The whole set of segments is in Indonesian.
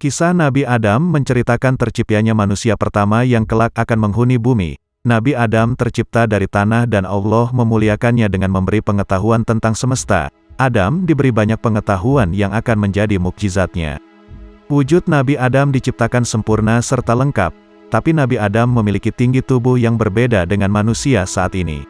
Kisah Nabi Adam menceritakan terciptanya manusia pertama yang kelak akan menghuni bumi. Nabi Adam tercipta dari tanah dan Allah memuliakannya dengan memberi pengetahuan tentang semesta. Adam diberi banyak pengetahuan yang akan menjadi mukjizatnya. Wujud Nabi Adam diciptakan sempurna serta lengkap, tapi Nabi Adam memiliki tinggi tubuh yang berbeda dengan manusia saat ini.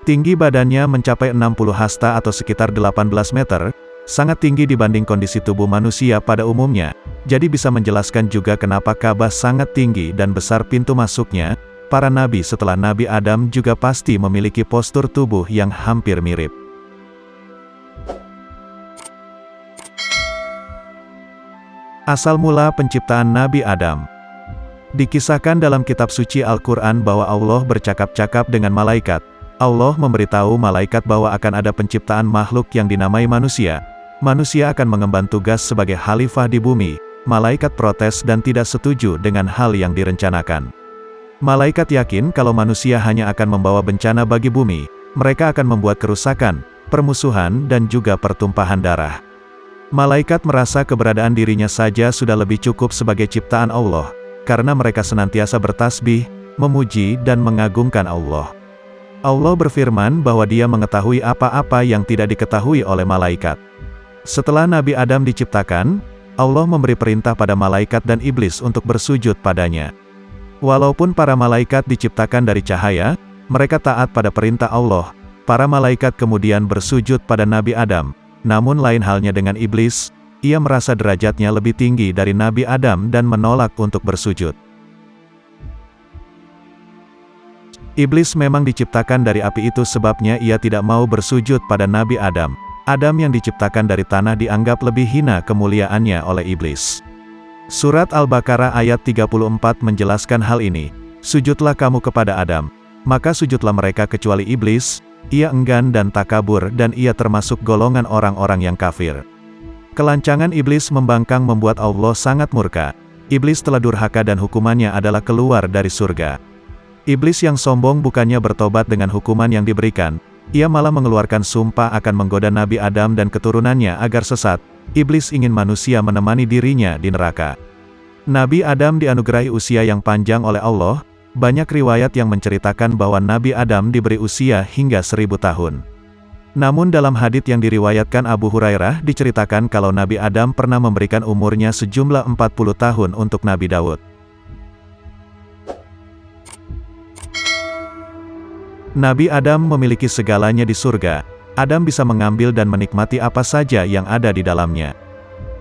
Tinggi badannya mencapai 60 hasta atau sekitar 18 meter, sangat tinggi dibanding kondisi tubuh manusia pada umumnya, jadi bisa menjelaskan juga kenapa Ka'bah sangat tinggi dan besar pintu masuknya. Para nabi setelah Nabi Adam juga pasti memiliki postur tubuh yang hampir mirip. Asal mula penciptaan Nabi Adam. Dikisahkan dalam kitab suci Al-Quran bahwa Allah bercakap-cakap dengan malaikat. Allah memberitahu malaikat bahwa akan ada penciptaan makhluk yang dinamai manusia. Manusia akan mengemban tugas sebagai khalifah di bumi. Malaikat protes dan tidak setuju dengan hal yang direncanakan. Malaikat yakin kalau manusia hanya akan membawa bencana bagi bumi. Mereka akan membuat kerusakan, permusuhan dan juga pertumpahan darah. Malaikat merasa keberadaan dirinya saja sudah lebih cukup sebagai ciptaan Allah, karena mereka senantiasa bertasbih, memuji dan mengagungkan Allah. Allah berfirman bahwa Dia mengetahui apa-apa yang tidak diketahui oleh malaikat. Setelah Nabi Adam diciptakan, Allah memberi perintah pada malaikat dan iblis untuk bersujud padanya. Walaupun para malaikat diciptakan dari cahaya, mereka taat pada perintah Allah. Para malaikat kemudian bersujud pada Nabi Adam. Namun lain halnya dengan iblis, ia merasa derajatnya lebih tinggi dari Nabi Adam dan menolak untuk bersujud. Iblis memang diciptakan dari api, itu sebabnya ia tidak mau bersujud pada Nabi Adam. Adam yang diciptakan dari tanah dianggap lebih hina kemuliaannya oleh iblis. Surat Al-Baqarah ayat 34 menjelaskan hal ini. Sujudlah kamu kepada Adam. Maka sujudlah mereka kecuali iblis, ia enggan dan takabur dan ia termasuk golongan orang-orang yang kafir. Kelancangan iblis membangkang membuat Allah sangat murka. Iblis telah durhaka dan hukumannya adalah keluar dari surga. Iblis yang sombong bukannya bertobat dengan hukuman yang diberikan, ia malah mengeluarkan sumpah akan menggoda Nabi Adam dan keturunannya agar sesat. Iblis ingin manusia menemani dirinya di neraka. Nabi Adam dianugerahi usia yang panjang oleh Allah. Banyak riwayat yang menceritakan bahwa Nabi Adam diberi usia hingga 1000 tahun. Namun dalam hadits yang diriwayatkan Abu Hurairah diceritakan kalau Nabi Adam pernah memberikan umurnya sejumlah 40 tahun untuk Nabi Daud. Nabi Adam memiliki segalanya di surga. Adam bisa mengambil dan menikmati apa saja yang ada di dalamnya.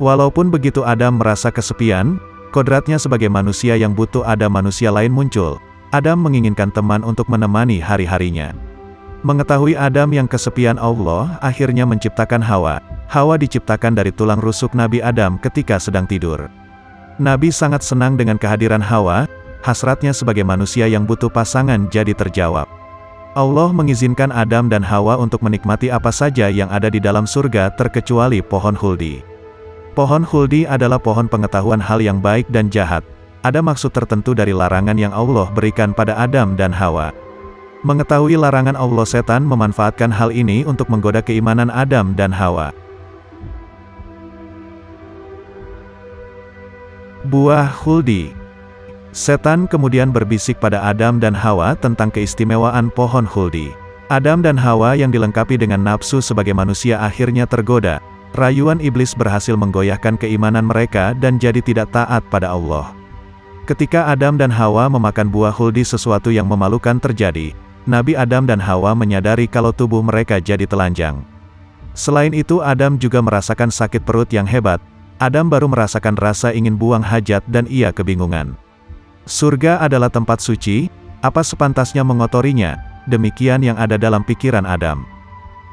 Walaupun begitu Adam merasa kesepian, kodratnya sebagai manusia yang butuh ada manusia lain muncul. Adam menginginkan teman untuk menemani hari-harinya. Mengetahui Adam yang kesepian, Allah akhirnya menciptakan Hawa. Hawa diciptakan dari tulang rusuk Nabi Adam ketika sedang tidur. Nabi sangat senang dengan kehadiran Hawa, hasratnya sebagai manusia yang butuh pasangan jadi terjawab. Allah mengizinkan Adam dan Hawa untuk menikmati apa saja yang ada di dalam surga terkecuali pohon huldi. Pohon huldi adalah pohon pengetahuan hal yang baik dan jahat. Ada maksud tertentu dari larangan yang Allah berikan pada Adam dan Hawa. Mengetahui larangan Allah, setan memanfaatkan hal ini untuk menggoda keimanan Adam dan Hawa. Buah huldi. Setan kemudian berbisik pada Adam dan Hawa tentang keistimewaan pohon huldi. Adam dan Hawa yang dilengkapi dengan nafsu sebagai manusia akhirnya tergoda. Rayuan iblis berhasil menggoyahkan keimanan mereka dan jadi tidak taat pada Allah. Ketika Adam dan Hawa memakan buah huldi, sesuatu yang memalukan terjadi. Nabi Adam dan Hawa menyadari kalau tubuh mereka jadi telanjang. Selain itu Adam juga merasakan sakit perut yang hebat. Adam baru merasakan rasa ingin buang hajat dan ia kebingungan. Surga adalah tempat suci, apa sepantasnya mengotorinya? Demikian yang ada dalam pikiran Adam.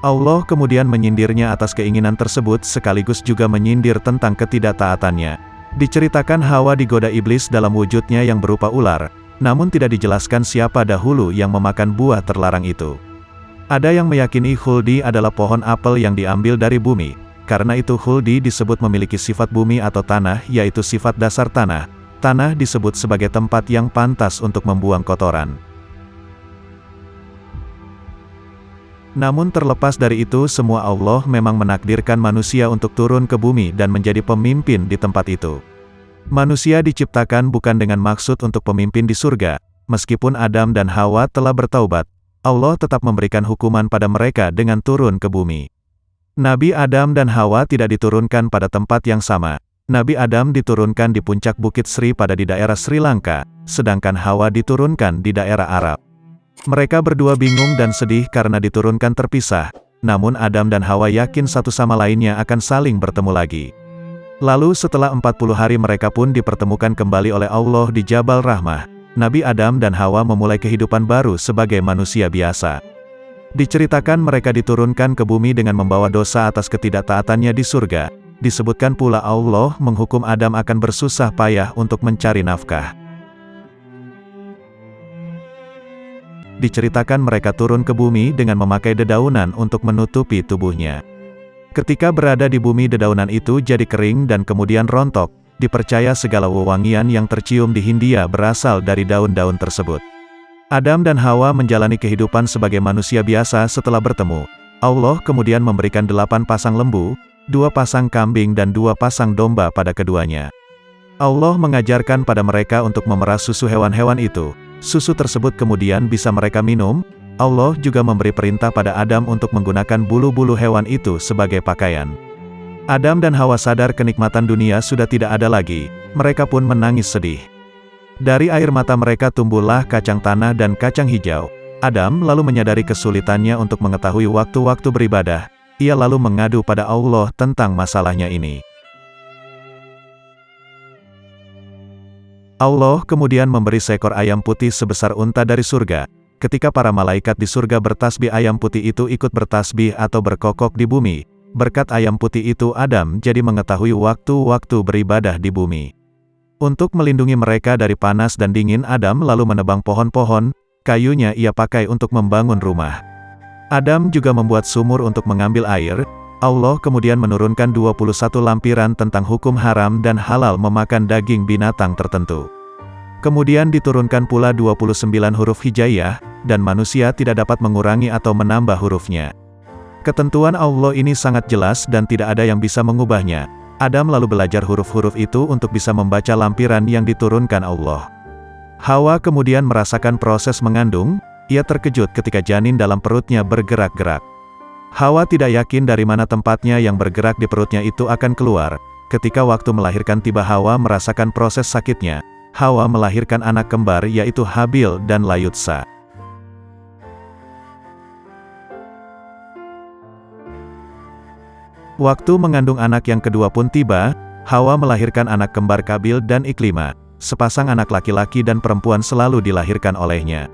Allah kemudian menyindirnya atas keinginan tersebut sekaligus juga menyindir tentang ketidaktaatannya. Diceritakan Hawa digoda iblis dalam wujudnya yang berupa ular, namun tidak dijelaskan siapa dahulu yang memakan buah terlarang itu. Ada yang meyakini huldi adalah pohon apel yang diambil dari bumi. Karena itu huldi disebut memiliki sifat bumi atau tanah, yaitu sifat dasar tanah. Tanah disebut sebagai tempat yang pantas untuk membuang kotoran. Namun terlepas dari itu semua, Allah memang menakdirkan manusia untuk turun ke bumi dan menjadi pemimpin di tempat itu. Manusia diciptakan bukan dengan maksud untuk pemimpin di surga. Meskipun Adam dan Hawa telah bertaubat, Allah tetap memberikan hukuman pada mereka dengan turun ke bumi. Nabi Adam dan Hawa tidak diturunkan pada tempat yang sama. Nabi Adam diturunkan di puncak Bukit Sri pada di daerah Sri Lanka, sedangkan Hawa diturunkan di daerah Arab. Mereka berdua bingung dan sedih karena diturunkan terpisah, namun Adam dan Hawa yakin satu sama lainnya akan saling bertemu lagi. Lalu setelah 40 hari mereka pun dipertemukan kembali oleh Allah di Jabal Rahmah. Nabi Adam dan Hawa memulai kehidupan baru sebagai manusia biasa. Diceritakan mereka diturunkan ke bumi dengan membawa dosa atas ketidaktaatannya di surga. Disebutkan pula Allah menghukum Adam akan bersusah payah untuk mencari nafkah. Diceritakan mereka turun ke bumi dengan memakai dedaunan untuk menutupi tubuhnya. Ketika berada di bumi dedaunan itu jadi kering dan kemudian rontok. Dipercaya segala wewangian yang tercium di Hindia berasal dari daun-daun tersebut. Adam dan Hawa menjalani kehidupan sebagai manusia biasa setelah bertemu. Allah kemudian memberikan 8 pasang lembu, 2 pasang kambing dan 2 pasang domba pada keduanya. Allah mengajarkan pada mereka untuk memerah susu hewan-hewan itu. Susu tersebut kemudian bisa mereka minum. Allah juga memberi perintah pada Adam untuk menggunakan bulu-bulu hewan itu sebagai pakaian. Adam dan Hawa sadar kenikmatan dunia sudah tidak ada lagi. Mereka pun menangis sedih. Dari air mata mereka tumbuhlah kacang tanah dan kacang hijau. Adam lalu menyadari kesulitannya untuk mengetahui waktu-waktu beribadah. Ia lalu mengadu pada Allah tentang masalahnya ini. Allah kemudian memberi seekor ayam putih sebesar unta dari surga. Ketika para malaikat di surga bertasbih, ayam putih itu ikut bertasbih atau berkokok di bumi. Berkat ayam putih itu Adam jadi mengetahui waktu-waktu beribadah di bumi. Untuk melindungi mereka dari panas dan dingin, Adam lalu menebang pohon-pohon, kayunya ia pakai untuk membangun rumah. Adam juga membuat sumur untuk mengambil air. Allah kemudian menurunkan 21 lampiran tentang hukum haram dan halal memakan daging binatang tertentu. Kemudian diturunkan pula 29 huruf hijaiyah, dan manusia tidak dapat mengurangi atau menambah hurufnya. Ketentuan Allah ini sangat jelas dan tidak ada yang bisa mengubahnya. Adam lalu belajar huruf-huruf itu untuk bisa membaca lampiran yang diturunkan Allah. Hawa kemudian merasakan proses mengandung. Ia terkejut ketika janin dalam perutnya bergerak-gerak. Hawa tidak yakin dari mana tempatnya yang bergerak di perutnya itu akan keluar. Ketika waktu melahirkan tiba, Hawa merasakan proses sakitnya. Hawa melahirkan anak kembar yaitu Habil dan Layutsa. Waktu mengandung anak yang kedua pun tiba. Hawa melahirkan anak kembar Kabil dan Iklima. Sepasang anak laki-laki dan perempuan selalu dilahirkan olehnya.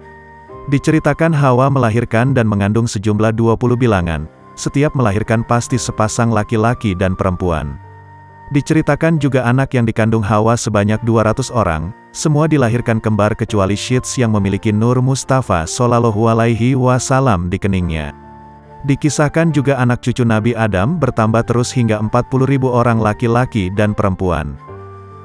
Diceritakan Hawa melahirkan dan mengandung sejumlah 20 bilangan. Setiap melahirkan pasti sepasang laki-laki dan perempuan. Diceritakan juga anak yang dikandung Hawa sebanyak 200 orang. Semua dilahirkan kembar kecuali Syits yang memiliki Nur Mustafa Shallallahu Alaihi Wasallam di keningnya. Dikisahkan juga anak cucu Nabi Adam bertambah terus hingga 40.000 orang laki-laki dan perempuan.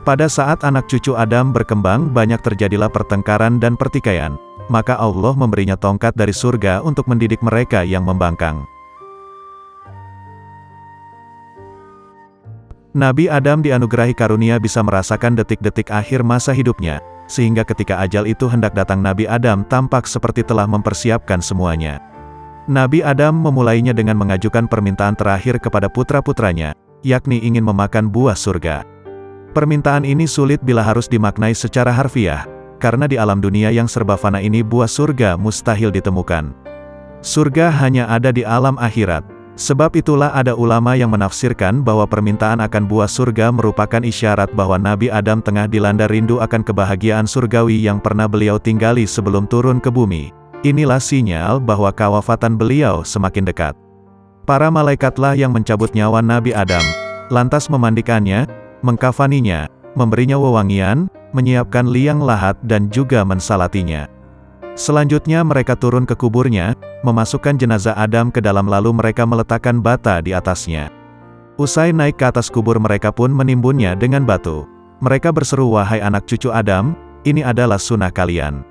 Pada saat anak cucu Adam berkembang, banyak terjadilah pertengkaran dan pertikaian. Maka Allah memberinya tongkat dari surga untuk mendidik mereka yang membangkang. Nabi Adam dianugerahi karunia bisa merasakan detik-detik akhir masa hidupnya, sehingga ketika ajal itu hendak datang, Nabi Adam tampak seperti telah mempersiapkan semuanya. Nabi Adam memulainya dengan mengajukan permintaan terakhir kepada putra-putranya, yakni ingin memakan buah surga. Permintaan ini sulit bila harus dimaknai secara harfiah, karena di alam dunia yang serba fana ini buah surga mustahil ditemukan. Surga hanya ada di alam akhirat. Sebab itulah ada ulama yang menafsirkan bahwa permintaan akan buah surga merupakan isyarat bahwa Nabi Adam tengah dilanda rindu akan kebahagiaan surgawi yang pernah beliau tinggali sebelum turun ke bumi. Inilah sinyal bahwa kewafatan beliau semakin dekat. Para malaikatlah yang mencabut nyawa Nabi Adam, lantas memandikannya, mengkafaninya, memberinya wewangian, menyiapkan liang lahat dan juga mensalatinya. Selanjutnya mereka turun ke kuburnya, memasukkan jenazah Adam ke dalam lalu mereka meletakkan bata di atasnya. Usai naik ke atas kubur mereka pun menimbunnya dengan batu. Mereka berseru, "Wahai anak cucu Adam, ini adalah sunnah kalian."